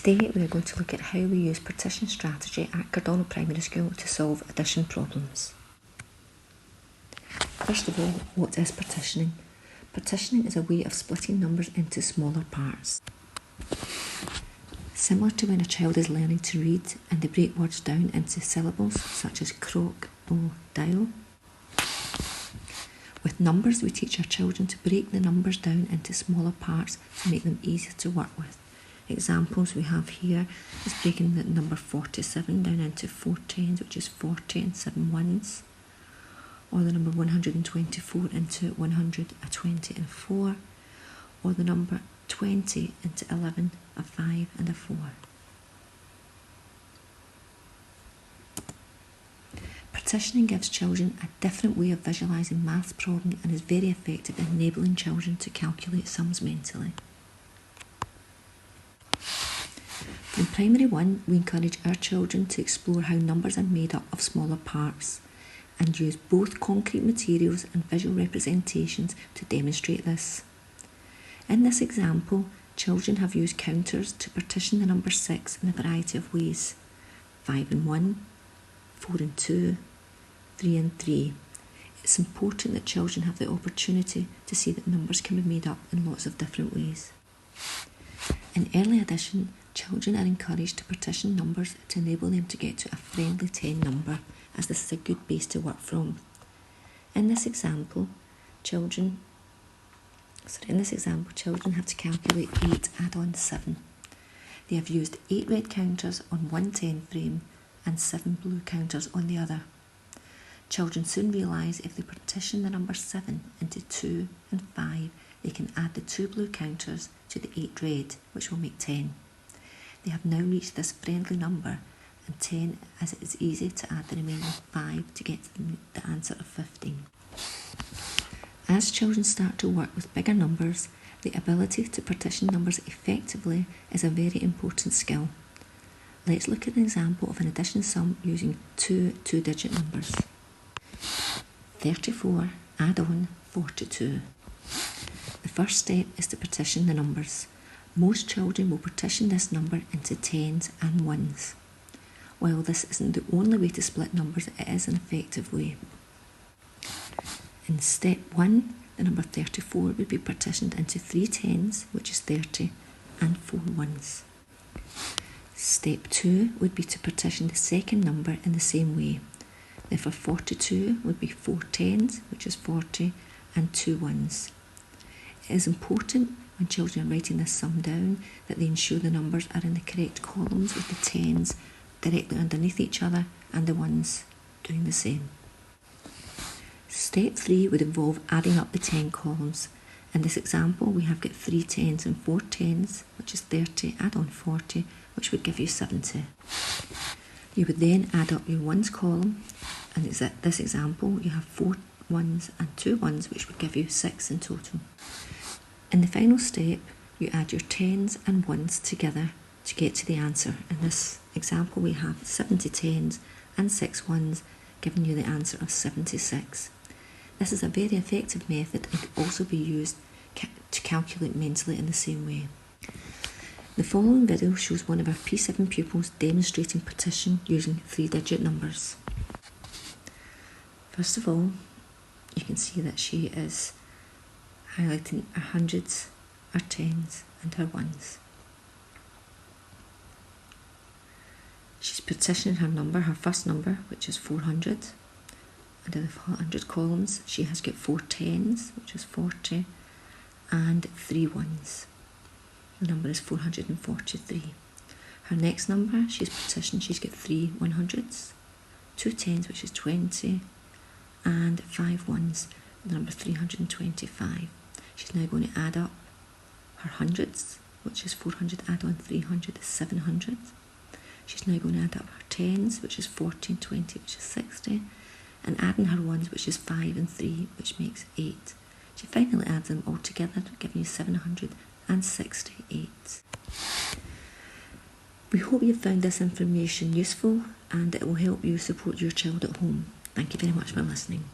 Today we are going to look at how we use partition strategy at Cardonald Primary School to solve addition problems. First of all, what is partitioning? Partitioning is a way of splitting numbers into smaller parts. Similar to when a child is learning to read and they break words down into syllables such as croak, bow, dial. With numbers, we teach our children to break the numbers down into smaller parts to make them easier to work with. Examples we have here is breaking the number 47 down into 4 tens, which is 40 and 7 ones, or the number 124 into 100, a 20 and a 4, or the number 20 into 11, a 5 and a 4. Partitioning gives children a different way of visualising maths problems and is very effective in enabling children to calculate sums mentally. In Primary 1, we encourage our children to explore how numbers are made up of smaller parts and use both concrete materials and visual representations to demonstrate this. In this example, children have used counters to partition the number 6 in a variety of ways: 5 and 1, 4 and 2, 3 and 3. It's important that children have the opportunity to see that numbers can be made up in lots of different ways. In early addition, children are encouraged to partition numbers to enable them to get to a friendly 10 number, as this is a good base to work from. In this example, children have to calculate 8 add on 7. They have used 8 red counters on one 10 frame and 7 blue counters on the other. Children soon realise if they partition the number 7 into 2 and 5, they can add the 2 blue counters to the 8 red, which will make 10. They have now reached this friendly number, and 10, as it is easy to add the remaining 5 to get to the answer of 15. As children start to work with bigger numbers, the ability to partition numbers effectively is a very important skill. Let's look at an example of an addition sum using two two-digit numbers. 34 add on 42. The first step is to partition the numbers. Most children will partition this number into tens and ones. While this isn't the only way to split numbers, it is an effective way. In step 1, the number 34 would be partitioned into 3 tens, which is 30, and 4 ones. Step 2 would be to partition the second number in the same way. Therefore 42 would be 4 tens, which is 40, and 2 ones. It is important when children are writing this sum down that they ensure the numbers are in the correct columns, with the tens directly underneath each other and the ones doing the same. Step 3 would involve adding up the 10 columns. In this example, we have got 3 tens and 4 tens, which is 30, add on 40, which would give you 70. You would then add up your ones column, and in this example, you have 4 ones and 2 ones, which would give you 6 in total. In the final step, you add your tens and ones together to get to the answer. In this example, we have 70 tens and 6 ones, giving you the answer of 76. This is a very effective method and can also be used to calculate mentally in the same way. The following video shows one of our P7 pupils demonstrating partition using 3-digit numbers. First of all, you can see that she is highlighting her hundreds, her tens and her ones. She's partitioning her number, her first number, which is 400. Under the 400 columns, she has got 4 tens, which is 40, and 3 ones. The number is 443. Her next number, she's partitioned, she's got 3 100s, 2 tens, which is 20, and 5 ones, the number 325. She's now going to add up her hundreds, which is 400 add on 300 is 700. She's now going to add up her tens, which is 40 and 20, which is 60, and adding her ones, which is 5 and 3, which makes 8. She finally adds them all together, giving you 768. We hope you found this information useful and it will help you support your child at home. Thank you very much for listening.